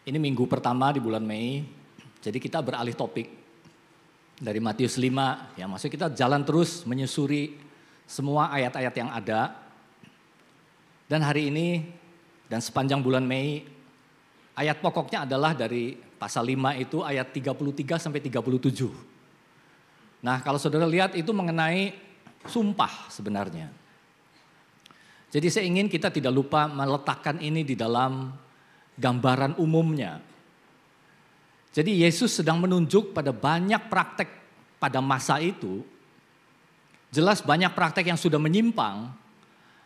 Ini minggu pertama di bulan Mei, jadi kita beralih topik dari Matius 5, ya maksudnya kita jalan terus menyusuri semua ayat-ayat yang ada. Dan hari ini dan sepanjang bulan Mei, ayat pokoknya adalah dari pasal 5 itu ayat 33 sampai 37. Nah kalau saudara lihat itu mengenai sumpah sebenarnya. Jadi saya ingin kita tidak lupa meletakkan ini di dalam gambaran umumnya. Jadi Yesus sedang menunjuk pada banyak praktek pada masa itu. Jelas banyak praktek yang sudah menyimpang.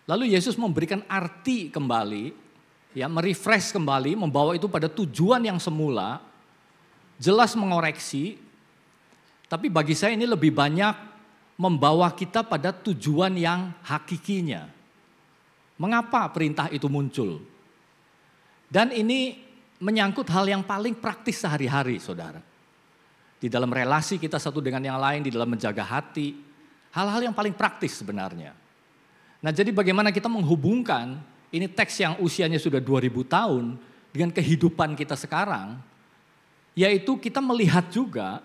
Lalu Yesus memberikan arti kembali, ya merefresh kembali, membawa itu pada tujuan yang semula. Jelas mengoreksi. Tapi bagi saya ini lebih banyak membawa kita pada tujuan yang hakikinya. Mengapa perintah itu muncul? Dan ini menyangkut hal yang paling praktis sehari-hari, saudara. Di dalam relasi kita satu dengan yang lain, di dalam menjaga hati. Hal-hal yang paling praktis sebenarnya. Nah jadi bagaimana kita menghubungkan, ini teks yang usianya sudah 2000 tahun, dengan kehidupan kita sekarang. Yaitu kita melihat juga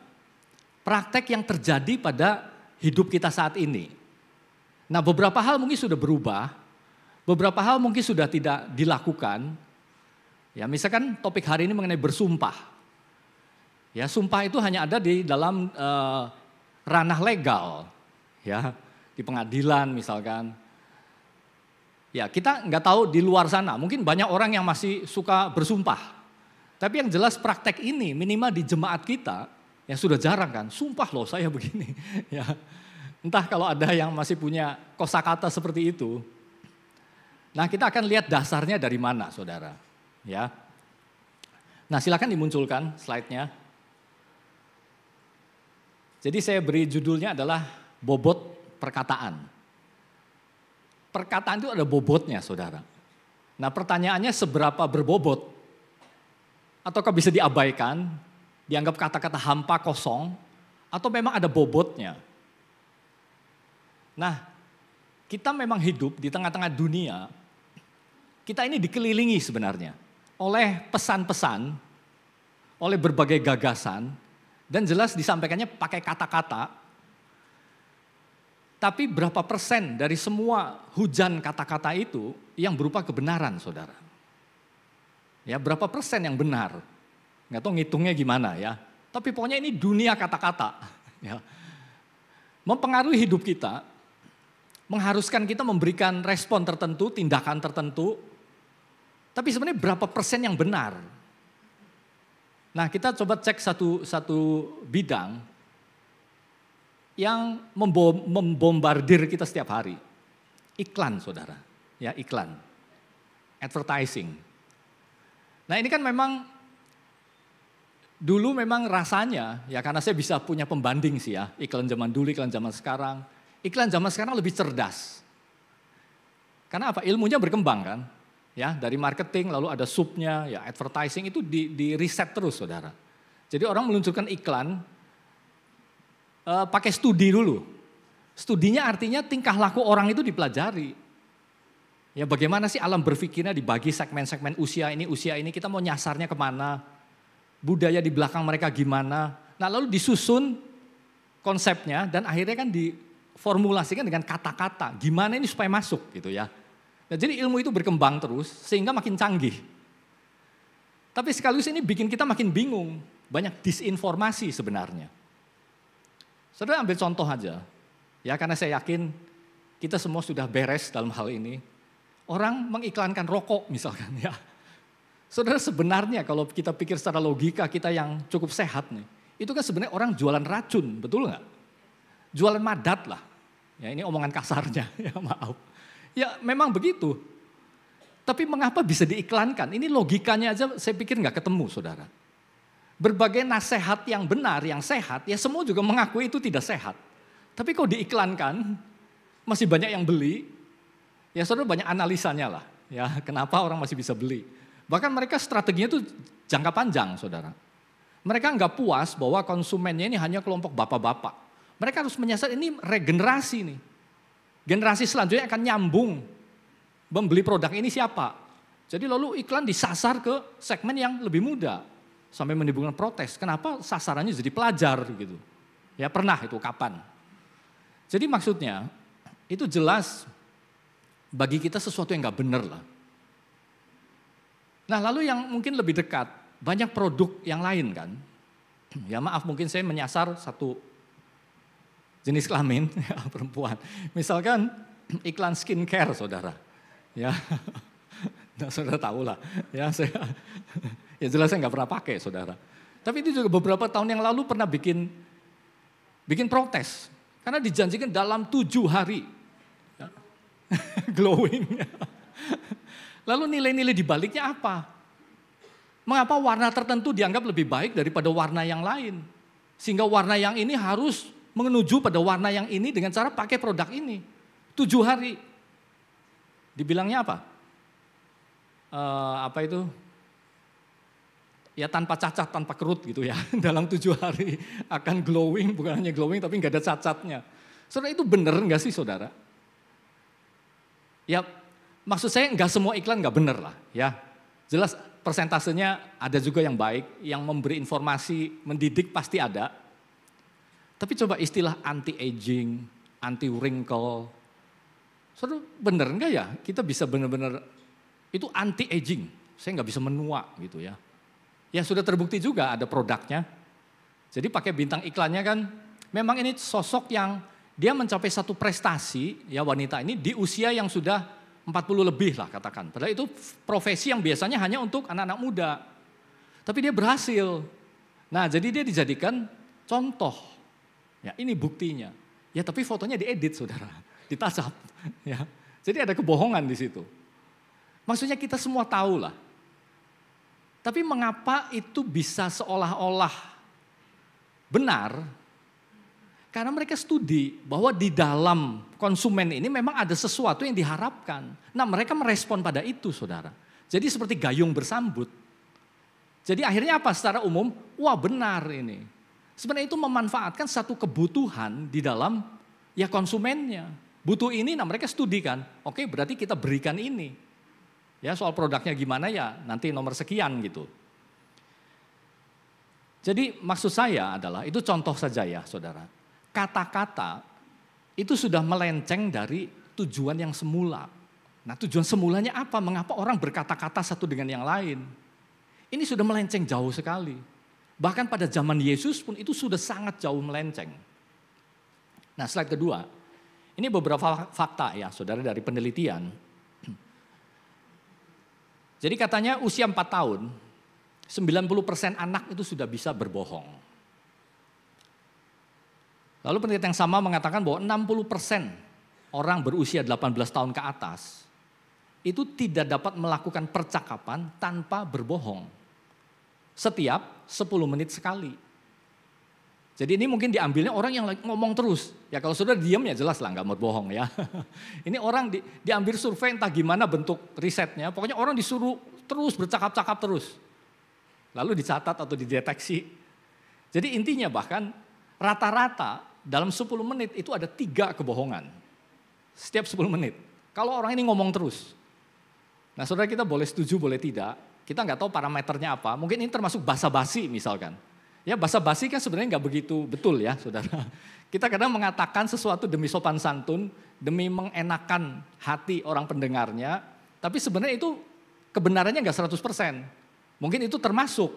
praktek yang terjadi pada hidup kita saat ini. Nah beberapa hal mungkin sudah berubah, beberapa hal mungkin sudah tidak dilakukan. Ya, misalkan topik hari ini mengenai bersumpah. Ya, sumpah itu hanya ada di dalam ranah legal, ya, di pengadilan misalkan. Ya, kita nggak tahu di luar sana. Mungkin banyak orang yang masih suka bersumpah. Tapi yang jelas praktek ini minimal di jemaat kita yang sudah jarang kan. Sumpah loh saya begini. Ya, entah kalau ada yang masih punya kosakata seperti itu. Nah, kita akan lihat dasarnya dari mana, saudara. Ya, nah silakan dimunculkan slide-nya. Jadi saya beri judulnya adalah bobot perkataan. Perkataan itu ada bobotnya, saudara. Nah pertanyaannya seberapa berbobot? Ataukah bisa diabaikan, dianggap kata-kata hampa kosong, atau memang ada bobotnya? Nah kita memang hidup di tengah-tengah dunia, kita ini dikelilingi sebenarnya oleh pesan-pesan, oleh berbagai gagasan, dan jelas disampaikannya pakai kata-kata. Tapi berapa persen dari semua hujan kata-kata itu yang berupa kebenaran, saudara? Ya, berapa persen yang benar? Nggak tahu ngitungnya gimana ya. Tapi pokoknya ini dunia kata-kata. Ya. Mempengaruhi hidup kita, mengharuskan kita memberikan respon tertentu, tindakan tertentu. Tapi sebenarnya berapa persen yang benar? Nah kita coba cek satu bidang yang membombardir kita setiap hari. Iklan, saudara. Ya, iklan. Advertising. Nah ini kan memang dulu memang rasanya, ya karena saya bisa punya pembanding sih ya. Iklan zaman dulu, iklan zaman sekarang. Iklan zaman sekarang lebih cerdas. Karena apa? Ilmunya berkembang kan. Ya, dari marketing lalu ada subnya, ya advertising itu di riset terus, saudara. Jadi orang meluncurkan iklan pakai studi dulu. Studinya artinya tingkah laku orang itu dipelajari. Ya bagaimana sih alam berpikirnya dibagi segmen-segmen usia ini kita mau nyasarnya kemana, budaya di belakang mereka gimana. Nah lalu disusun konsepnya dan akhirnya kan diformulasikan dengan kata-kata. Gimana ini supaya masuk gitu ya. Nah, jadi ilmu itu berkembang terus sehingga makin canggih. Tapi sekaligus ini bikin kita makin bingung. Banyak disinformasi sebenarnya. Saudara ambil contoh aja. Ya karena saya yakin kita semua sudah beres dalam hal ini. Orang mengiklankan rokok misalkan ya. Saudara sebenarnya kalau kita pikir secara logika kita yang cukup sehat nih. Itu kan sebenarnya orang jualan racun, betul nggak? Jualan madat lah. Ya ini omongan kasarnya, ya maaf. Ya memang begitu. Tapi mengapa bisa diiklankan? Ini logikanya aja saya pikir nggak ketemu, saudara. Berbagai nasihat yang benar, yang sehat, ya semua juga mengakui itu tidak sehat. Tapi kok diiklankan, masih banyak yang beli, ya saudara banyak analisanya lah. Ya kenapa orang masih bisa beli. Bahkan mereka strateginya itu jangka panjang, saudara. Mereka nggak puas bahwa konsumennya ini hanya kelompok bapak-bapak. Mereka harus menyasar ini regenerasi nih. Generasi selanjutnya akan nyambung. Membeli produk ini siapa? Jadi lalu iklan disasar ke segmen yang lebih muda. Sampai menimbulkan protes. Kenapa sasarannya jadi pelajar gitu. Ya pernah itu kapan. Jadi maksudnya itu jelas bagi kita sesuatu yang gak benar lah. Nah lalu yang mungkin lebih dekat, banyak produk yang lain kan. Ya maaf mungkin saya menyasar satu jenis kelamin perempuan. Misalkan iklan skincare saudara. Ya, nah, saudara tahu lah. Ya, ya jelas saya nggak pernah pakai saudara. Tapi itu juga beberapa tahun yang lalu pernah bikin protes. Karena dijanjikan dalam 7 hari. Ya. Glowing. Lalu nilai-nilai di baliknya apa? Mengapa warna tertentu dianggap lebih baik daripada warna yang lain? Sehingga warna yang ini harus menuju pada warna yang ini dengan cara pakai produk ini. 7 hari. Dibilangnya apa? Apa itu? Ya tanpa cacat, tanpa kerut gitu ya. Dalam 7 hari akan glowing, bukan hanya glowing tapi nggak ada cacatnya. Saudara itu benar nggak sih saudara? Ya maksud saya nggak semua iklan nggak benar lah ya. Jelas persentasenya ada juga yang baik, yang memberi informasi, mendidik pasti ada. Tapi coba istilah anti-aging, anti-wrinkle, saudara benar enggak ya kita bisa benar-benar itu anti-aging, saya nggak bisa menua gitu ya. Ya sudah terbukti juga ada produknya. Jadi pakai bintang iklannya kan, memang ini sosok yang dia mencapai satu prestasi ya wanita ini di usia yang sudah 40 lebih lah katakan. Padahal itu profesi yang biasanya hanya untuk anak-anak muda. Tapi dia berhasil. Nah jadi dia dijadikan contoh. Ya ini buktinya. Ya tapi fotonya diedit saudara. Ditasap. Ya. Jadi ada kebohongan di situ. Maksudnya kita semua tahu lah. Tapi mengapa itu bisa seolah-olah benar? Karena mereka studi bahwa di dalam konsumen ini memang ada sesuatu yang diharapkan. Nah mereka merespon pada itu saudara. Jadi seperti gayung bersambut. Jadi akhirnya apa secara umum? Wah benar ini. Sebenarnya itu memanfaatkan satu kebutuhan di dalam ya konsumennya. Butuh ini, nah mereka studi kan. Oke berarti kita berikan ini. Ya soal produknya gimana ya nanti nomor sekian gitu. Jadi maksud saya adalah itu contoh saja ya saudara. Kata-kata itu sudah melenceng dari tujuan yang semula. Nah tujuan semulanya apa? Mengapa orang berkata-kata satu dengan yang lain? Ini sudah melenceng jauh sekali. Bahkan pada zaman Yesus pun itu sudah sangat jauh melenceng. Nah slide kedua, ini beberapa fakta ya saudara dari penelitian. Jadi katanya usia 4 tahun, 90% anak itu sudah bisa berbohong. Lalu penelitian yang sama mengatakan bahwa 60% orang berusia 18 tahun ke atas itu tidak dapat melakukan percakapan tanpa berbohong. Setiap 10 menit sekali. Jadi ini mungkin diambilnya orang yang ngomong terus. Ya kalau sudah diam ya jelas lah nggak mau bohong ya. Ini orang diambil survei entah gimana bentuk risetnya. Pokoknya orang disuruh terus bercakap-cakap terus. Lalu dicatat atau dideteksi. Jadi intinya bahkan rata-rata dalam 10 menit itu ada 3 kebohongan. Setiap 10 menit. Kalau orang ini ngomong terus. Nah saudara kita boleh setuju boleh tidak. Kita nggak tahu parameternya apa. Mungkin ini termasuk basa-basi misalkan. Ya basa-basi kan sebenarnya nggak begitu betul ya saudara. Kita kadang mengatakan sesuatu demi sopan santun. Demi mengenakan hati orang pendengarnya. Tapi sebenarnya itu kebenarannya nggak 100%. Mungkin itu termasuk.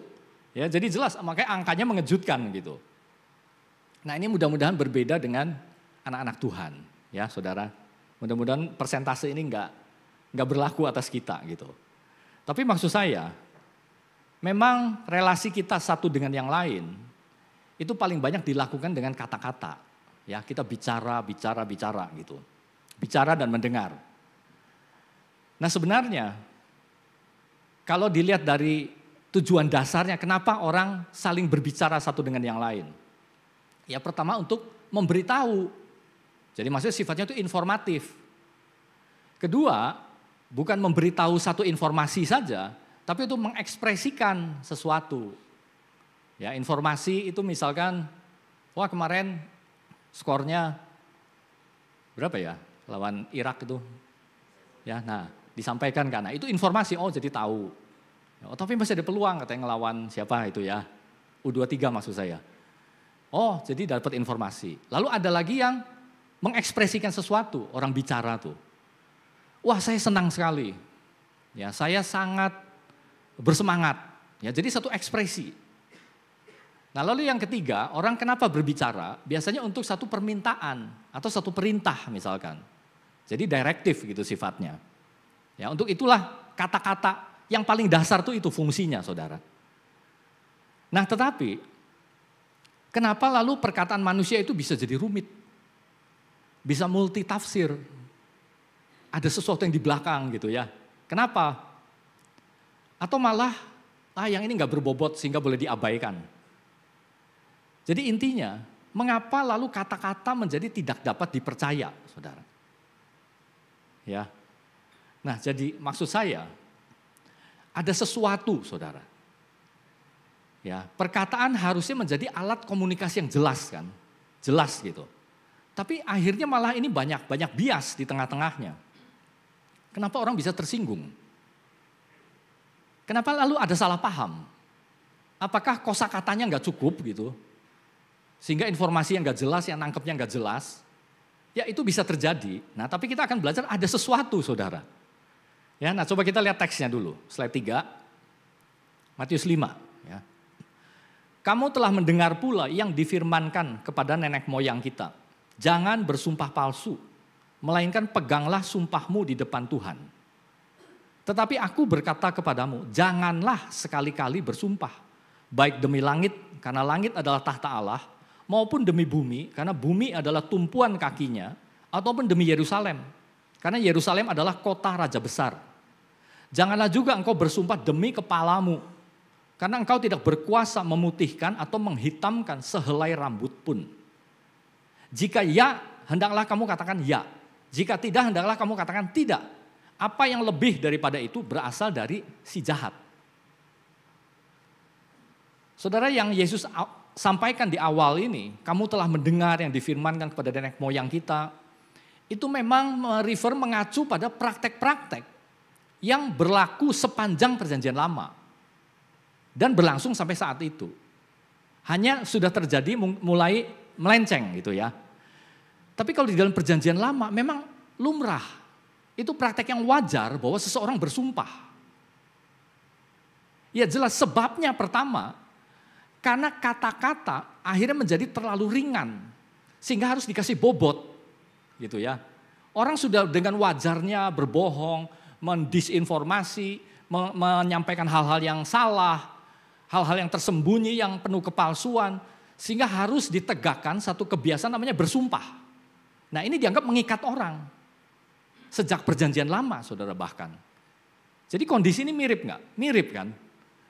Ya jadi jelas makanya angkanya mengejutkan gitu. Nah ini mudah-mudahan berbeda dengan anak-anak Tuhan, ya saudara. Mudah-mudahan persentase ini nggak berlaku atas kita gitu. Tapi maksud saya, memang relasi kita satu dengan yang lain itu paling banyak dilakukan dengan kata-kata. Ya kita bicara gitu, bicara dan mendengar. Nah sebenarnya kalau dilihat dari tujuan dasarnya, kenapa orang saling berbicara satu dengan yang lain? Ya pertama untuk memberitahu. Jadi maksudnya sifatnya itu informatif. Kedua, bukan memberitahu satu informasi saja, tapi itu mengekspresikan sesuatu. Ya, informasi itu misalkan, wah kemarin skornya berapa ya lawan Irak itu? Ya, nah disampaikan kan. Nah itu informasi, oh jadi tahu. Oh, tapi masih ada peluang katanya ngelawan siapa itu ya, U23 maksud saya. Oh jadi dapat informasi. Lalu ada lagi yang mengekspresikan sesuatu, orang bicara tuh. Wah saya senang sekali, ya saya sangat bersemangat. Ya jadi satu ekspresi. Nah lalu yang ketiga, orang kenapa berbicara? Biasanya untuk satu permintaan atau satu perintah misalkan. Jadi direktif gitu sifatnya. Ya untuk itulah kata-kata yang paling dasar tuh itu fungsinya saudara. Nah tetapi, kenapa lalu perkataan manusia itu bisa jadi rumit? Bisa multitafsir. Ada sesuatu yang di belakang gitu ya. Kenapa? Atau malah, yang ini gak berbobot sehingga boleh diabaikan. Jadi intinya, mengapa lalu kata-kata menjadi tidak dapat dipercaya, saudara? Ya. Nah, jadi maksud saya ada sesuatu, saudara. Ya, perkataan harusnya menjadi alat komunikasi yang jelas kan, jelas gitu. Tapi akhirnya malah ini banyak bias di tengah-tengahnya. Kenapa orang bisa tersinggung? Kenapa lalu ada salah paham? Apakah kosakatanya nggak cukup gitu? Sehingga informasi yang gak jelas, yang nangkepnya gak jelas, ya itu bisa terjadi. Nah tapi kita akan belajar ada sesuatu saudara. Ya, nah coba kita lihat teksnya dulu, slide 3, Matius 5. Ya. Kamu telah mendengar pula yang difirmankan kepada nenek moyang kita. Jangan bersumpah palsu, melainkan peganglah sumpahmu di depan Tuhan. Tetapi aku berkata kepadamu, janganlah sekali-kali bersumpah. Baik demi langit, karena langit adalah tahta Allah, maupun demi bumi, karena bumi adalah tumpuan kakinya, ataupun demi Yerusalem, karena Yerusalem adalah kota raja besar. Janganlah juga engkau bersumpah demi kepalamu, karena engkau tidak berkuasa memutihkan atau menghitamkan sehelai rambut pun. Jika ya, hendaklah kamu katakan ya. Jika tidak, hendaklah kamu katakan tidak. Apa yang lebih daripada itu berasal dari si jahat. Saudara, yang Yesus sampaikan di awal ini, kamu telah mendengar yang difirmankan kepada nenek moyang kita, itu memang mengacu pada praktek-praktek yang berlaku sepanjang perjanjian lama dan berlangsung sampai saat itu. Hanya sudah terjadi mulai melenceng gitu ya. Tapi kalau di dalam perjanjian lama memang lumrah, itu praktek yang wajar bahwa seseorang bersumpah. Ya jelas sebabnya pertama, karena kata-kata akhirnya menjadi terlalu ringan, sehingga harus dikasih bobot, gitu ya. Orang sudah dengan wajarnya berbohong, mendisinformasi, menyampaikan hal-hal yang salah, hal-hal yang tersembunyi, yang penuh kepalsuan, sehingga harus ditegakkan satu kebiasaan namanya bersumpah. Nah ini dianggap mengikat orang, sejak perjanjian lama saudara bahkan. Jadi kondisi ini mirip nggak? Mirip kan?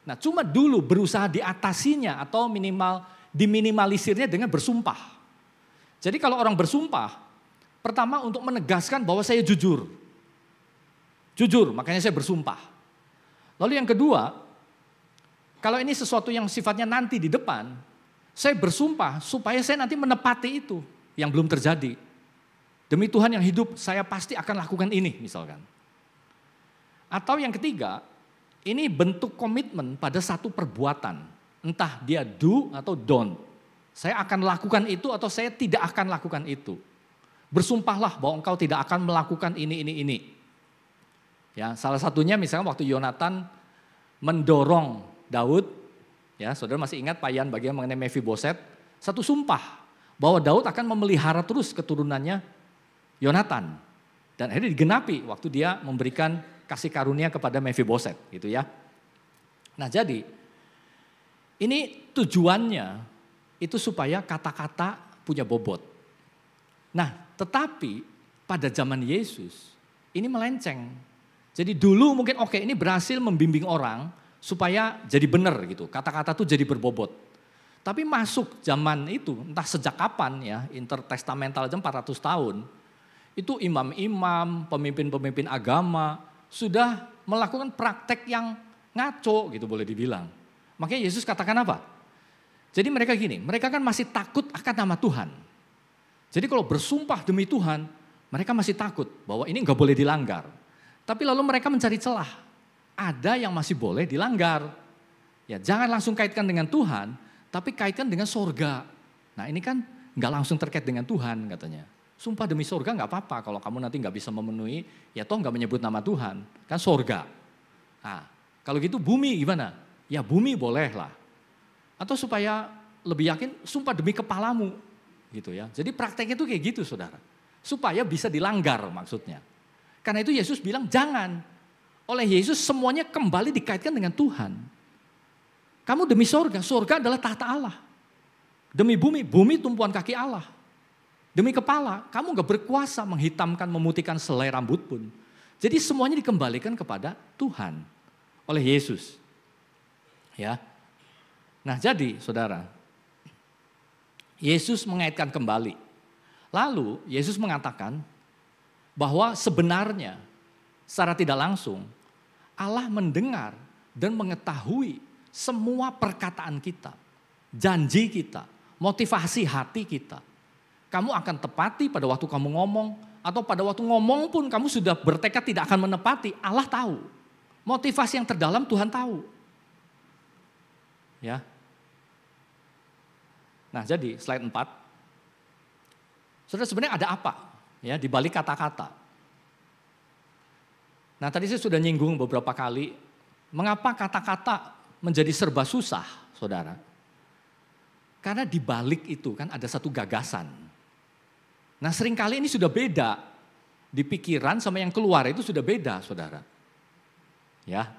Nah cuma dulu berusaha diatasinya atau minimal diminimalisirnya dengan bersumpah. Jadi kalau orang bersumpah, pertama untuk menegaskan bahwa saya jujur. Jujur, makanya saya bersumpah. Lalu yang kedua, kalau ini sesuatu yang sifatnya nanti di depan, saya bersumpah supaya saya nanti menepati itu yang belum terjadi. Demi Tuhan yang hidup, saya pasti akan lakukan ini misalkan. Atau yang ketiga, ini bentuk komitmen pada satu perbuatan. Entah dia do atau don't. Saya akan lakukan itu atau saya tidak akan lakukan itu. Bersumpahlah bahwa engkau tidak akan melakukan ini. Ya, salah satunya misalnya waktu Yonatan mendorong Daud, ya saudara masih ingat Payan bagian mengenai Mephiboset, satu sumpah bahwa Daud akan memelihara terus keturunannya Yonatan. Dan akhirnya digenapi waktu dia memberikan kasih karunia kepada Mephiboset gitu ya. Nah jadi ini tujuannya itu supaya kata-kata punya bobot. Nah tetapi pada zaman Yesus ini melenceng. Jadi dulu mungkin oke, ini berhasil membimbing orang supaya jadi benar gitu. Kata-kata tuh jadi berbobot. Tapi masuk zaman itu entah sejak kapan ya, intertestamental aja 400 tahun. Itu imam-imam, pemimpin-pemimpin agama sudah melakukan praktek yang ngaco gitu boleh dibilang. Makanya Yesus katakan apa? Jadi mereka gini, mereka kan masih takut akan nama Tuhan. Jadi kalau bersumpah demi Tuhan, mereka masih takut bahwa ini enggak boleh dilanggar. Tapi lalu mereka mencari celah. Ada yang masih boleh dilanggar. Ya, jangan langsung kaitkan dengan Tuhan, tapi kaitkan dengan sorga. Nah ini kan nggak langsung terkait dengan Tuhan katanya. Sumpah demi sorga nggak apa-apa kalau kamu nanti nggak bisa memenuhi, ya toh nggak menyebut nama Tuhan, kan sorga. Nah kalau gitu bumi gimana? Ya bumi boleh lah. Atau supaya lebih yakin, sumpah demi kepalamu. Gitu ya. Jadi prakteknya itu kayak gitu saudara. Supaya bisa dilanggar maksudnya. Karena itu Yesus bilang jangan. Oleh Yesus semuanya kembali dikaitkan dengan Tuhan. Kamu demi sorga, sorga adalah tahta Allah. Demi bumi, bumi tumpuan kaki Allah. Demi kepala, kamu gak berkuasa menghitamkan, memutihkan selai rambut pun. Jadi semuanya dikembalikan kepada Tuhan oleh Yesus. Ya. Nah jadi saudara, Yesus mengaitkan kembali. Lalu Yesus mengatakan bahwa sebenarnya secara tidak langsung Allah mendengar dan mengetahui semua perkataan kita, janji kita, motivasi hati kita. Kamu akan tepati pada waktu kamu ngomong, atau pada waktu ngomong pun kamu sudah bertekad tidak akan menepati, Allah tahu. Motivasi yang terdalam Tuhan tahu. Ya. Nah jadi slide 4. Saudara sebenarnya ada apa ya di balik kata-kata? Nah tadi saya sudah nyinggung beberapa kali, mengapa kata-kata menjadi serba susah, saudara? Karena di balik itu kan ada satu gagasan. Nah seringkali ini sudah beda, di pikiran sama yang keluar itu sudah beda, saudara. Ya,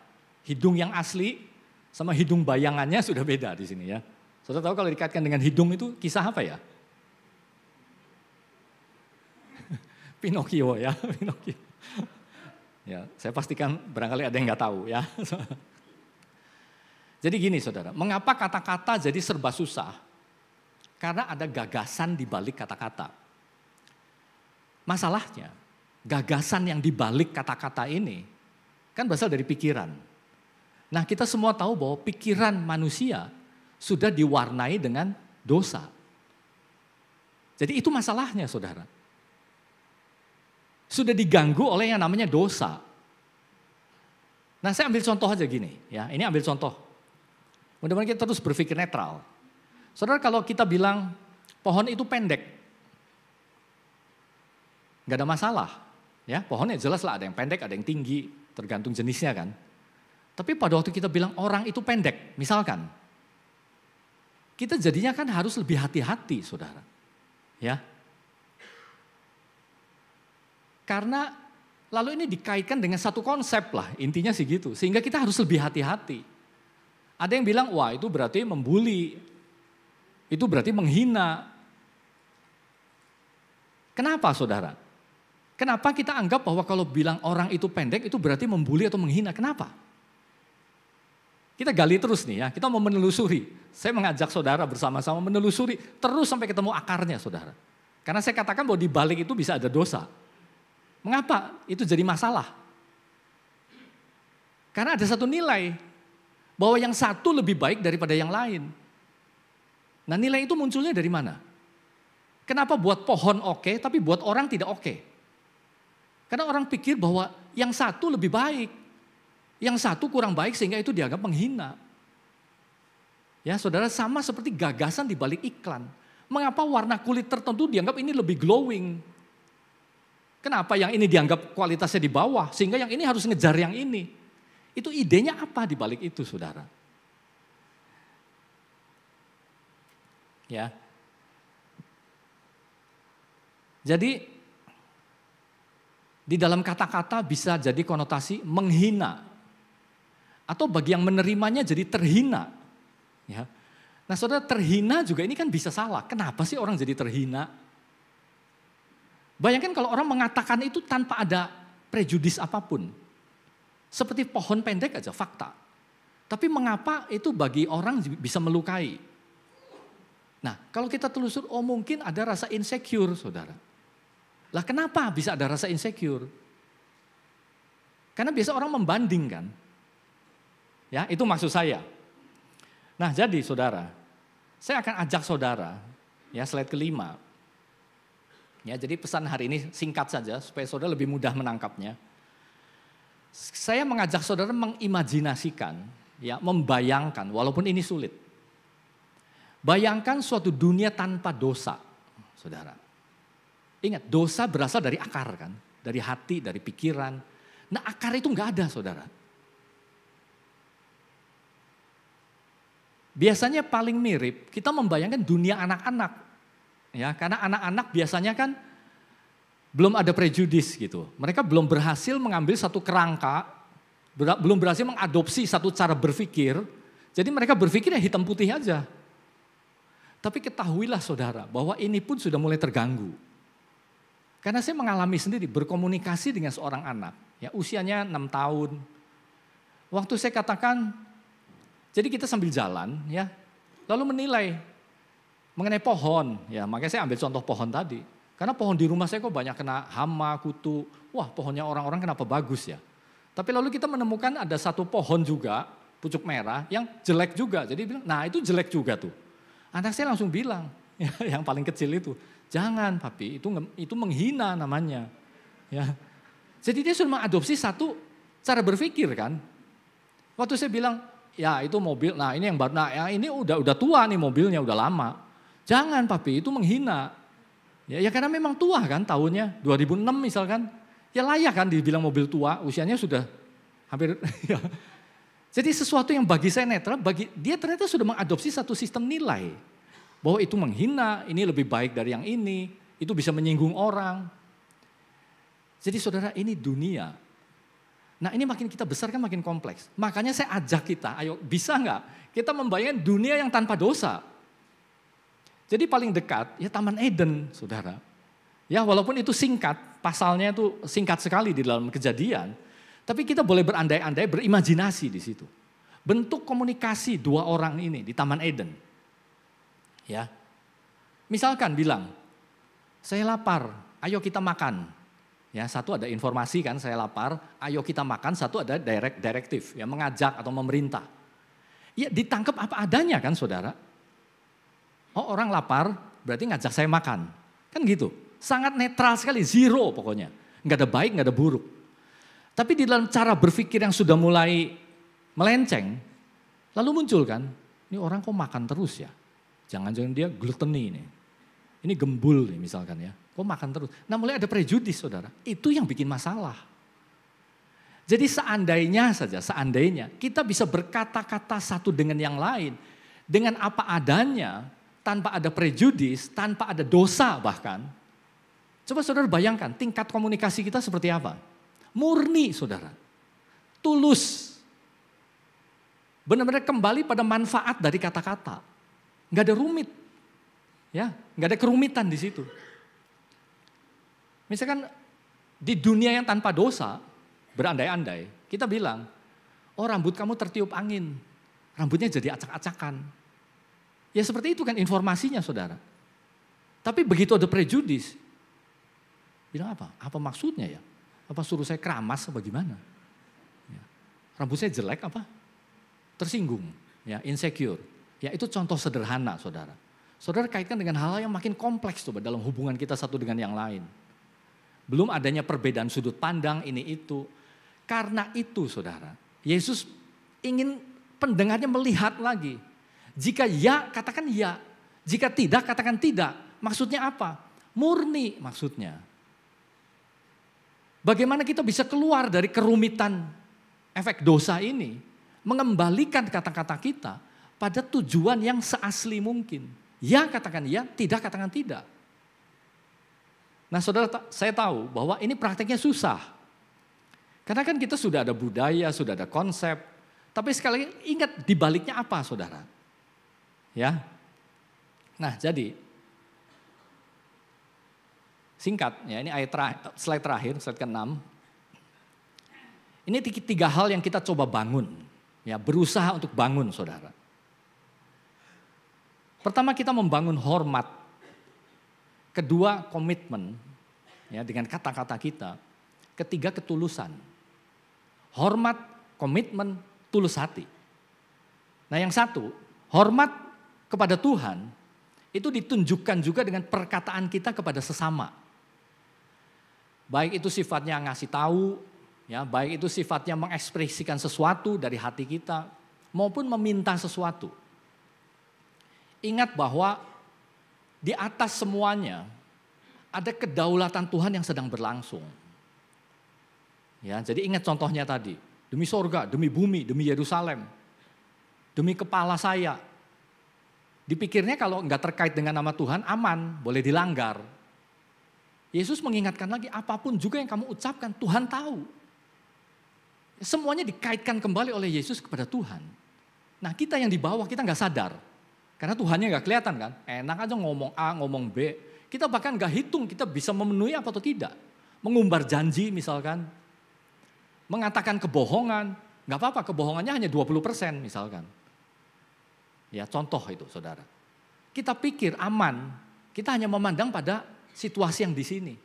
hidung yang asli sama hidung bayangannya sudah beda di sini ya. Saudara tahu kalau dikaitkan dengan hidung itu kisah apa ya? Pinocchio ya, Pinocchio. Ya, saya pastikan barangkali ada yang nggak tahu ya. Jadi gini saudara, mengapa kata-kata jadi serba susah? Karena ada gagasan di balik kata-kata. Masalahnya, gagasan yang di balik kata-kata ini kan berasal dari pikiran. Nah kita semua tahu bahwa pikiran manusia sudah diwarnai dengan dosa. Jadi itu masalahnya saudara. Sudah diganggu oleh yang namanya dosa. Nah saya ambil contoh aja gini ya, ini ambil contoh. Mudah-mudahan kita terus berpikir netral. Saudara kalau kita bilang pohon itu pendek, nggak ada masalah. Ya, pohonnya jelas lah ada yang pendek, ada yang tinggi, tergantung jenisnya kan. Tapi pada waktu kita bilang orang itu pendek, misalkan, kita jadinya kan harus lebih hati-hati saudara. Ya. Karena lalu ini dikaitkan dengan satu konsep lah, intinya sih gitu. Sehingga kita harus lebih hati-hati. Ada yang bilang, wah itu berarti membuli, itu berarti menghina. Kenapa saudara? Kenapa kita anggap bahwa kalau bilang orang itu pendek itu berarti membuli atau menghina? Kenapa? Kita gali terus nih ya, kita mau menelusuri. Saya mengajak saudara bersama-sama menelusuri terus sampai ketemu akarnya saudara. Karena saya katakan bahwa di balik itu bisa ada dosa. Mengapa itu jadi masalah? Karena ada satu nilai, bahwa yang satu lebih baik daripada yang lain. Nah nilai itu munculnya dari mana? Kenapa buat pohon oke, tapi buat orang tidak oke? Karena orang pikir bahwa yang satu lebih baik, yang satu kurang baik sehingga itu dianggap menghina. Ya saudara, sama seperti gagasan di balik iklan. Mengapa warna kulit tertentu dianggap ini lebih glowing? Kenapa yang ini dianggap kualitasnya di bawah sehingga yang ini harus ngejar yang ini? Itu idenya apa di balik itu saudara? Ya. Jadi di dalam kata-kata bisa jadi konotasi menghina. Atau bagi yang menerimanya jadi terhina. Ya. Nah saudara, terhina juga ini kan bisa salah. Kenapa sih orang jadi terhina? Bayangkan kalau orang mengatakan itu tanpa ada prejudis apapun. Seperti pohon pendek aja, fakta. Tapi mengapa itu bagi orang bisa melukai? Nah kalau kita telusur, oh mungkin ada rasa insecure saudara. Lah kenapa bisa ada rasa insecure? Karena biasa orang membandingkan. Ya, itu maksud saya. Nah, jadi saudara, saya akan ajak saudara, ya slide kelima. Ya, jadi pesan hari ini singkat saja supaya saudara lebih mudah menangkapnya. Saya mengajak saudara mengimajinasikan, ya, membayangkan, walaupun ini sulit. Bayangkan suatu dunia tanpa dosa, saudara. Ingat, dosa berasal dari akar kan, dari hati, dari pikiran. Nah, akar itu nggak ada, saudara. Biasanya paling mirip, kita membayangkan dunia anak-anak. Ya, karena anak-anak biasanya kan belum ada prejudis gitu. Mereka belum berhasil mengambil satu kerangka, belum berhasil mengadopsi satu cara berpikir. Jadi mereka berpikir ya hitam putih aja. Tapi ketahuilah saudara, bahwa ini pun sudah mulai terganggu. Karena saya mengalami sendiri berkomunikasi dengan seorang anak, ya usianya 6 tahun. Waktu saya katakan, jadi kita sambil jalan ya, lalu menilai mengenai pohon. Ya, makanya saya ambil contoh pohon tadi. Karena pohon di rumah saya kok banyak kena hama, kutu. Wah, pohonnya orang-orang kenapa bagus ya. Tapi lalu kita menemukan ada satu pohon juga, pucuk merah, yang jelek juga. Jadi bilang, nah itu jelek juga tuh. Anak saya langsung bilang, ya, yang paling kecil itu, jangan papi, itu menghina namanya. Ya. Jadi dia sudah mengadopsi satu cara berpikir kan. Waktu saya bilang, ya itu mobil, nah ini yang baru, nah ya ini udah tua nih mobilnya, udah lama. Jangan papi, itu menghina. Ya karena memang tua kan tahunnya, 2006 misalkan. Ya layak kan dibilang mobil tua, usianya sudah hampir. Ya. Jadi sesuatu yang bagi saya netral, bagi dia ternyata sudah mengadopsi satu sistem nilai. Bahwa itu menghina, ini lebih baik dari yang ini, itu bisa menyinggung orang. Jadi saudara, ini dunia. Nah ini makin kita besar kan makin kompleks. Makanya saya ajak kita, ayo bisa nggak kita membayangkan dunia yang tanpa dosa. Jadi paling dekat ya Taman Eden, saudara. Ya walaupun itu singkat, pasalnya itu singkat sekali di dalam Kejadian. Tapi kita boleh berandai-andai, berimajinasi di situ. Bentuk komunikasi dua orang ini di Taman Eden. Ya, misalkan bilang, saya lapar, ayo kita makan. Ya, satu ada informasi kan, saya lapar, ayo kita makan. Satu ada direktif, ya mengajak atau memerintah. Ya ditangkap apa adanya kan saudara. Oh orang lapar, berarti ngajak saya makan. Kan gitu, sangat netral sekali, zero pokoknya. Nggak ada baik, nggak ada buruk. Tapi di dalam cara berpikir yang sudah mulai melenceng, lalu muncul kan, ini orang kok makan terus ya? Jangan-jangan dia gluteni nih. Ini gembul nih misalkan ya. Kok makan terus? Nah mulai ada prejudis saudara. Itu yang bikin masalah. Jadi seandainya kita bisa berkata-kata satu dengan yang lain. Dengan apa adanya, tanpa ada prejudis, tanpa ada dosa bahkan. Coba saudara bayangkan tingkat komunikasi kita seperti apa? Murni saudara, tulus, benar-benar kembali pada manfaat dari kata-kata, nggak ada rumit, ya, nggak ada kerumitan di situ. Misalkan di dunia yang tanpa dosa, berandai-andai, kita bilang, oh rambut kamu tertiup angin, rambutnya jadi acak-acakan. Ya seperti itu kan informasinya saudara. Tapi begitu ada prejudis, bilang apa? Apa maksudnya ya? Apa suruh saya keramas apa gimana? Ya. Rambut saya jelek apa? Tersinggung, ya insecure. Ya itu contoh sederhana saudara. Saudara kaitkan dengan hal-hal yang makin kompleks coba dalam hubungan kita satu dengan yang lain. Belum adanya perbedaan sudut pandang ini itu. Karena itu saudara, Yesus ingin pendengarnya melihat lagi. Jika ya katakan ya, jika tidak katakan tidak. Maksudnya apa? Murni maksudnya. Bagaimana kita bisa keluar dari kerumitan efek dosa ini, mengembalikan kata-kata kita pada tujuan yang seasli mungkin. Ya katakan ya, tidak katakan tidak. Nah saudara, saya tahu bahwa ini prakteknya susah. Karena kan kita sudah ada budaya, sudah ada konsep. Tapi sekali lagi ingat dibaliknya apa saudara? Ya. Nah jadi singkat, ya ini slide terakhir, slide ke-6. Ini 3 hal yang kita coba bangun, ya berusaha untuk bangun saudara. Pertama kita membangun hormat, kedua komitmen, ya dengan kata-kata kita, ketiga ketulusan. Hormat, komitmen, tulus hati. Nah yang satu, hormat kepada Tuhan itu ditunjukkan juga dengan perkataan kita kepada sesama. Baik itu sifatnya ngasih tahu, Ya, baik itu sifatnya mengekspresikan sesuatu dari hati kita maupun meminta sesuatu. Ingat bahwa di atas semuanya ada kedaulatan Tuhan yang sedang berlangsung. Ya, jadi ingat contohnya tadi, demi sorga, demi bumi, demi Yerusalem, demi kepala saya. Dipikirnya kalau enggak terkait dengan nama Tuhan aman, boleh dilanggar. Yesus mengingatkan lagi, apapun juga yang kamu ucapkan, Tuhan tahu. Semuanya dikaitkan kembali oleh Yesus kepada Tuhan. Nah, kita yang di bawah kita enggak sadar. Karena Tuhannya enggak kelihatan kan. Enak aja ngomong A, ngomong B. Kita bahkan enggak hitung kita bisa memenuhi apa atau tidak. Mengumbar janji misalkan. Mengatakan kebohongan. Enggak apa-apa, kebohongannya hanya 20% misalkan. Ya, contoh itu saudara. Kita pikir aman. Kita hanya memandang pada situasi yang di sini.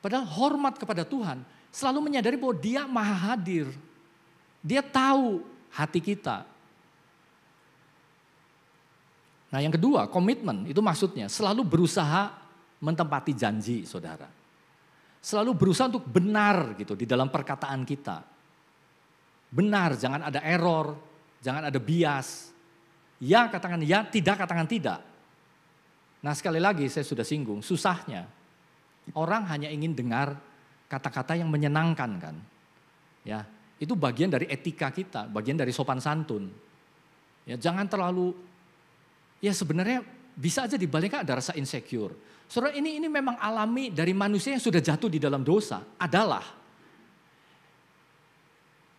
Padahal hormat kepada Tuhan selalu menyadari bahwa Dia maha hadir. Dia tahu hati kita. Nah yang kedua, komitmen itu maksudnya selalu berusaha menempati janji saudara. Selalu berusaha untuk benar gitu di dalam perkataan kita. Benar, jangan ada error, jangan ada bias. Ya katakan ya, tidak katakan tidak. Nah sekali lagi saya sudah singgung, susahnya orang hanya ingin dengar kata-kata yang menyenangkan kan. Ya, itu bagian dari etika kita, bagian dari sopan santun. Ya, jangan terlalu, ya sebenarnya bisa aja dibalikkan ada rasa insecure. Saudara ini memang alami dari manusia yang sudah jatuh di dalam dosa adalah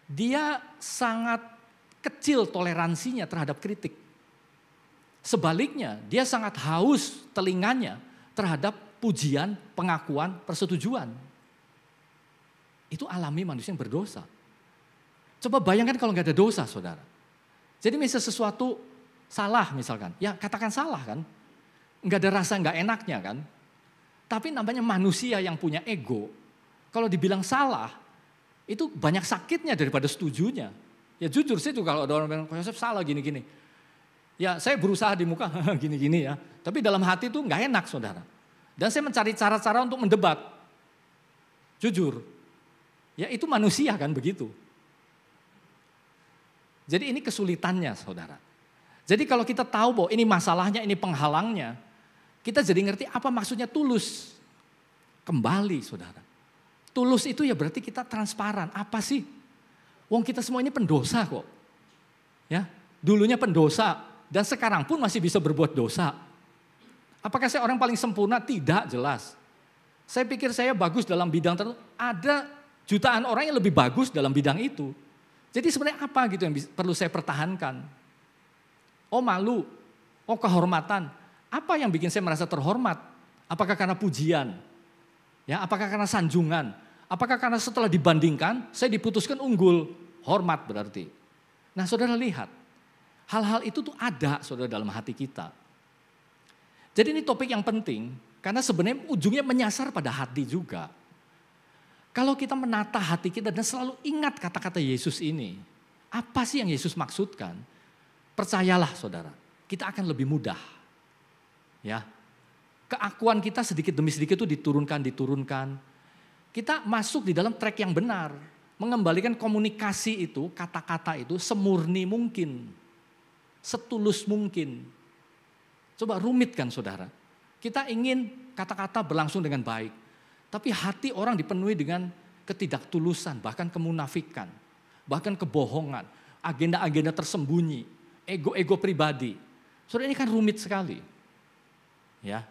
dia sangat kecil toleransinya terhadap kritik. Sebaliknya dia sangat haus telinganya terhadap pujian, pengakuan, persetujuan. Itu alami manusia yang berdosa. Coba bayangkan kalau nggak ada dosa saudara. Jadi misalnya sesuatu salah misalkan, ya katakan salah kan. Nggak ada rasa nggak enaknya kan. Tapi namanya manusia yang punya ego. Kalau dibilang salah, itu banyak sakitnya daripada setujunya. Ya jujur sih tuh kalau ada orang bilang, Pak Yosef salah gini-gini. Ya saya berusaha di muka gini-gini ya. Tapi dalam hati tuh nggak enak saudara. Dan saya mencari cara-cara untuk mendebat. Jujur. Ya itu manusia kan begitu. Jadi ini kesulitannya saudara. Jadi kalau kita tahu bahwa ini masalahnya, ini penghalangnya. Kita jadi ngerti apa maksudnya tulus. Kembali saudara. Tulus itu ya berarti kita transparan. Apa sih? Wong kita semua ini pendosa kok. Ya, dulunya pendosa dan sekarang pun masih bisa berbuat dosa. Apakah saya orang paling sempurna? Tidak, jelas. Saya pikir saya bagus dalam bidang tertentu. Ada jutaan orang yang lebih bagus dalam bidang itu. Jadi sebenarnya apa gitu yang perlu saya pertahankan? Oh malu, oh kehormatan. Apa yang bikin saya merasa terhormat? Apakah karena pujian? Ya, apakah karena sanjungan? Apakah karena setelah dibandingkan saya diputuskan unggul? Hormat berarti. Nah saudara lihat, hal-hal itu tuh ada saudara dalam hati kita. Jadi ini topik yang penting karena sebenarnya ujungnya menyasar pada hati juga. Kalau kita menata hati kita dan selalu ingat kata-kata Yesus ini. Apa sih yang Yesus maksudkan? Percayalah saudara, kita akan lebih mudah. Ya, keakuan kita sedikit demi sedikit itu diturunkan. Kita masuk di dalam track yang benar. Mengembalikan komunikasi itu, kata-kata itu semurni mungkin. Setulus mungkin. Coba rumit kan saudara. Kita ingin kata-kata berlangsung dengan baik. Tapi hati orang dipenuhi dengan ketidaktulusan, bahkan kemunafikan. Bahkan kebohongan, agenda-agenda tersembunyi, ego-ego pribadi. Saudara ini kan rumit sekali. Ya.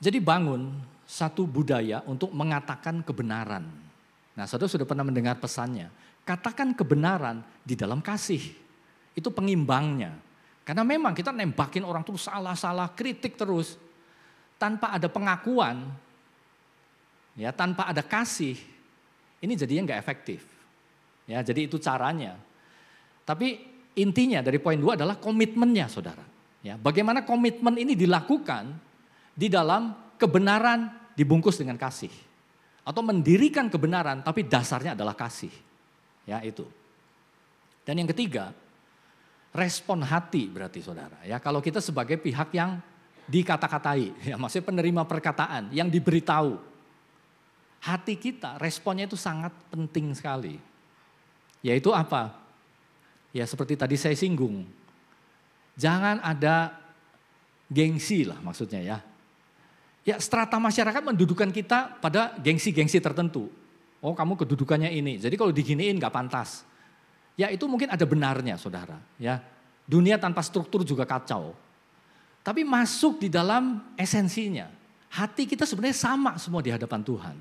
Jadi bangun satu budaya untuk mengatakan kebenaran. Nah, saudara sudah pernah mendengar pesannya. Katakan kebenaran di dalam kasih. Itu pengimbangnya. Karena memang kita nembakin orang terus salah-salah, kritik terus. Tanpa ada pengakuan, ya tanpa ada kasih, ini jadinya nggak efektif. Ya, jadi itu caranya. Tapi intinya dari poin 2 adalah komitmennya saudara. Ya, bagaimana komitmen ini dilakukan di dalam kebenaran dibungkus dengan kasih. Atau mendirikan kebenaran tapi dasarnya adalah kasih. Ya itu. Dan yang ketiga, respon hati berarti saudara. Ya, kalau kita sebagai pihak yang dikata-katai, ya maksudnya penerima perkataan, yang diberitahu. hati kita responnya itu sangat penting sekali. Yaitu apa? Ya seperti tadi saya singgung. Jangan ada gengsi lah maksudnya ya. Ya strata masyarakat mendudukan kita pada gengsi-gengsi tertentu. Oh kamu kedudukannya ini, jadi kalau diginiin gak pantas. Ya itu mungkin ada benarnya saudara. Ya dunia tanpa struktur juga kacau. Tapi masuk di dalam esensinya. Hati kita sebenarnya sama semua di hadapan Tuhan.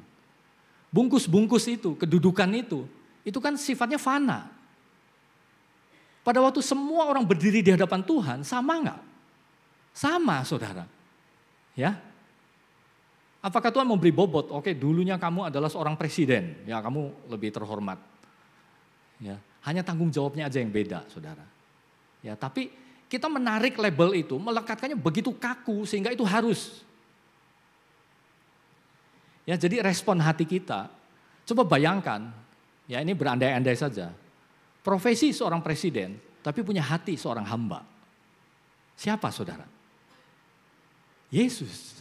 Bungkus-bungkus itu, kedudukan itu kan sifatnya fana. Pada waktu semua orang berdiri di hadapan Tuhan, sama enggak? Sama saudara. Ya. Apakah Tuhan memberi bobot? Oke, dulunya kamu adalah seorang presiden, ya kamu lebih terhormat. Ya, hanya tanggung jawabnya aja yang beda, saudara. Ya, tapi kita menarik label itu, melekatkannya begitu kaku sehingga itu harus. Ya, jadi respon hati kita, coba bayangkan, ya ini berandai-andai saja. Profesi seorang presiden, tapi punya hati seorang hamba. Siapa saudara? Yesus.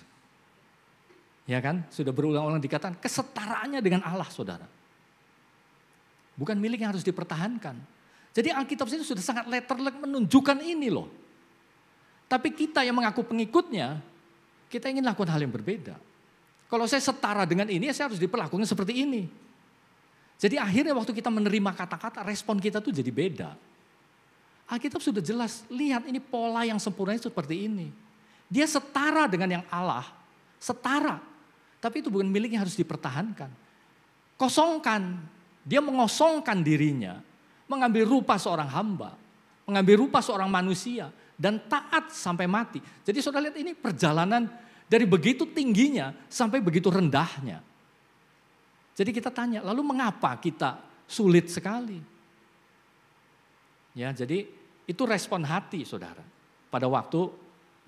Ya kan, sudah berulang-ulang dikatakan kesetaraannya dengan Allah saudara. Bukan milik yang harus dipertahankan. Jadi Alkitab itu sudah sangat letterlek menunjukkan ini loh. Tapi kita yang mengaku pengikutnya, kita ingin lakukan hal yang berbeda. Kalau saya setara dengan ini, saya harus diperlakukan seperti ini. Jadi akhirnya waktu kita menerima kata-kata, respon kita tuh jadi beda. Alkitab sudah jelas, lihat ini pola yang sempurna seperti ini. Dia setara dengan yang Allah, setara. Tapi itu bukan milik yang harus dipertahankan. Kosongkan, dia mengosongkan dirinya, mengambil rupa seorang hamba, mengambil rupa seorang manusia, dan taat sampai mati. Jadi saudara lihat ini perjalanan dari begitu tingginya sampai begitu rendahnya. Jadi kita tanya, lalu mengapa kita sulit sekali? Ya, jadi itu respon hati saudara pada waktu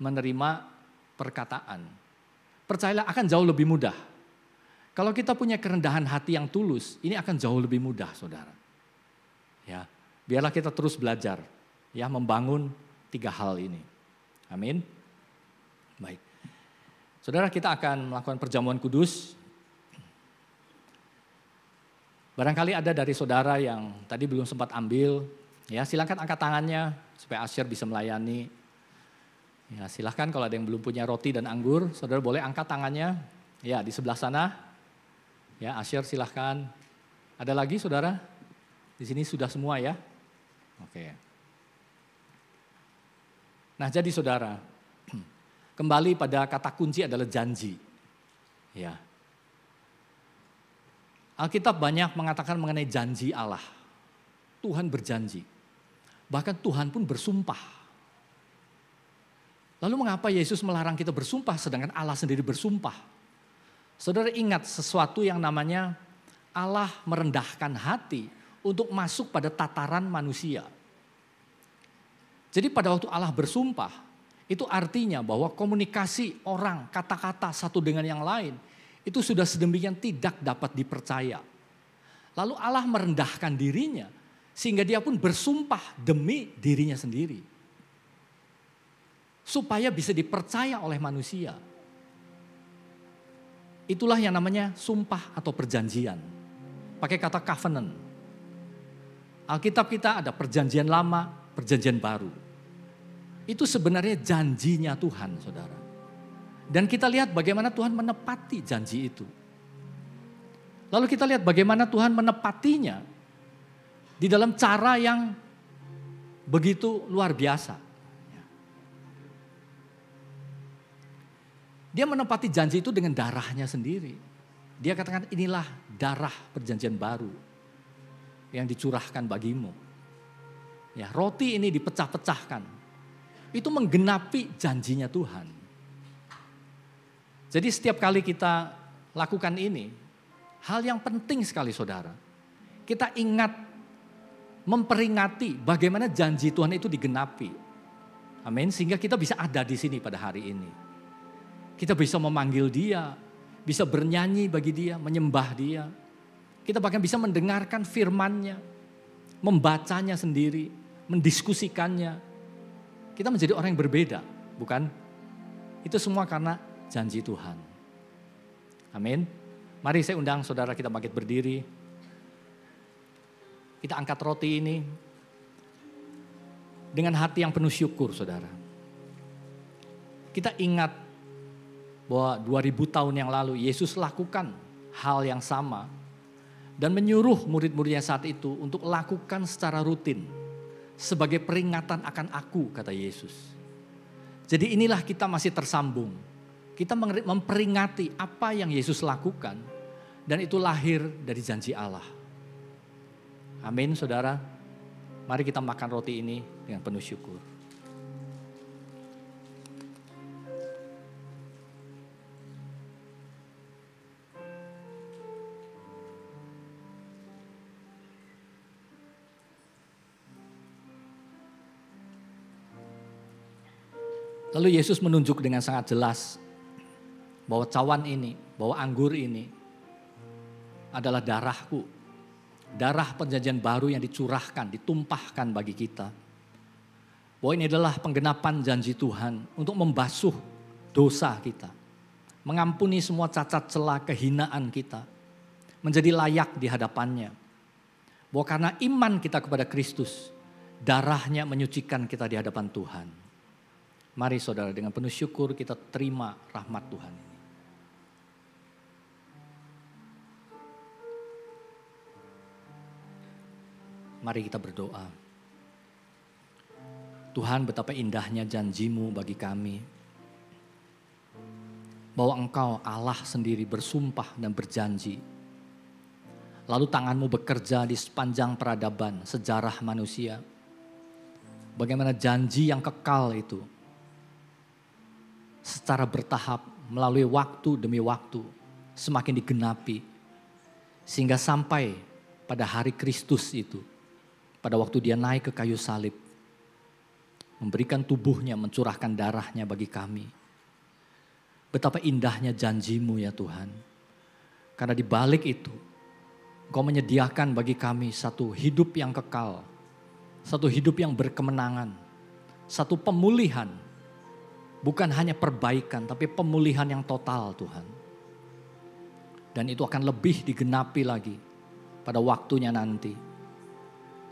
menerima perkataan. Percayalah akan jauh lebih mudah. Kalau kita punya kerendahan hati yang tulus, ini akan jauh lebih mudah saudara. Ya, biarlah kita terus belajar ya membangun 3 hal ini. Amin. Baik. Saudara, kita akan melakukan perjamuan kudus. Barangkali ada dari saudara yang tadi belum sempat ambil, ya silakan angkat tangannya supaya Asher bisa melayani. Ya silakan kalau ada yang belum punya roti dan anggur, saudara boleh angkat tangannya. Ya di sebelah sana. Ya Asher silakan. Ada lagi saudara? Di sini sudah semua ya. Oke. Nah jadi saudara, kembali pada kata kunci adalah janji. Ya. Alkitab banyak mengatakan mengenai janji Allah. Tuhan berjanji. Bahkan Tuhan pun bersumpah. Lalu mengapa Yesus melarang kita bersumpah sedangkan Allah sendiri bersumpah? Saudara ingat sesuatu yang namanya Allah merendahkan hati untuk masuk pada tataran manusia. Jadi pada waktu Allah bersumpah, itu artinya bahwa komunikasi orang, kata-kata satu dengan yang lain, itu sudah sedemikian tidak dapat dipercaya. Lalu Allah merendahkan dirinya, sehingga dia pun bersumpah demi dirinya sendiri. Supaya bisa dipercaya oleh manusia. Itulah yang namanya sumpah atau perjanjian. Pakai kata covenant. Alkitab kita ada perjanjian lama, perjanjian baru. Itu sebenarnya janjinya Tuhan, saudara. Dan kita lihat bagaimana Tuhan menepati janji itu. Lalu kita lihat bagaimana Tuhan menepatinya di dalam cara yang begitu luar biasa. Dia menepati janji itu dengan darahnya sendiri. Dia katakan inilah darah perjanjian baru yang dicurahkan bagimu. Ya, roti ini dipecah-pecahkan. Itu menggenapi janjinya Tuhan. Jadi setiap kali kita lakukan ini, hal yang penting sekali saudara. Kita ingat memperingati bagaimana janji Tuhan itu digenapi. Amin, sehingga kita bisa ada di sini pada hari ini. Kita bisa memanggil dia, bisa bernyanyi bagi dia, menyembah dia. Kita bahkan bisa mendengarkan firman-Nya, membacanya sendiri, mendiskusikannya. Kita menjadi orang yang berbeda, bukan? Itu semua karena janji Tuhan. Amin. Mari saya undang saudara kita bangkit berdiri. Kita angkat roti ini dengan hati yang penuh syukur, saudara. Kita ingat bahwa 2000 tahun yang lalu Yesus lakukan hal yang sama dan menyuruh murid-muridnya saat itu untuk lakukan secara rutin sebagai peringatan akan aku, kata Yesus. Jadi inilah kita masih tersambung. Kita memperingati apa yang Yesus lakukan dan itu lahir dari janji Allah. Amin, saudara. Mari kita makan roti ini dengan penuh syukur. Lalu Yesus menunjuk dengan sangat jelas bahwa cawan ini, bahwa anggur ini adalah darahku. Darah perjanjian baru yang dicurahkan, ditumpahkan bagi kita. Bahwa ini adalah penggenapan janji Tuhan untuk membasuh dosa kita. Mengampuni semua cacat celah kehinaan kita. Menjadi layak di hadapannya. Bahwa karena iman kita kepada Kristus, darahnya menyucikan kita di hadapan Tuhan. Mari saudara, dengan penuh syukur kita terima rahmat Tuhan ini. Mari kita berdoa. Tuhan, betapa indahnya janji-Mu bagi kami. Bahwa Engkau Allah sendiri bersumpah dan berjanji. Lalu tangan-Mu bekerja di sepanjang peradaban sejarah manusia. Bagaimana janji yang kekal itu secara bertahap melalui waktu demi waktu semakin digenapi. Sehingga sampai pada hari Kristus itu. Pada waktu dia naik ke kayu salib. Memberikan tubuhnya, mencurahkan darahnya bagi kami. Betapa indahnya janji-Mu ya Tuhan. Karena di balik itu, Engkau menyediakan bagi kami satu hidup yang kekal. Satu hidup yang berkemenangan. Satu pemulihan. Bukan hanya perbaikan, tapi pemulihan yang total Tuhan. Dan itu akan lebih digenapi lagi pada waktunya nanti.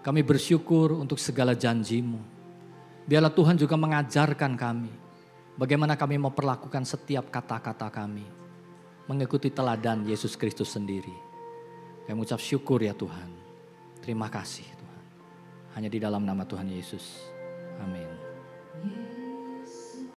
Kami bersyukur untuk segala janji-Mu. Biarlah Tuhan juga mengajarkan kami. Bagaimana kami memperlakukan setiap kata-kata kami. Mengikuti teladan Yesus Kristus sendiri. Kami mengucap syukur ya Tuhan. Terima kasih Tuhan. Hanya di dalam nama Tuhan Yesus. Amin.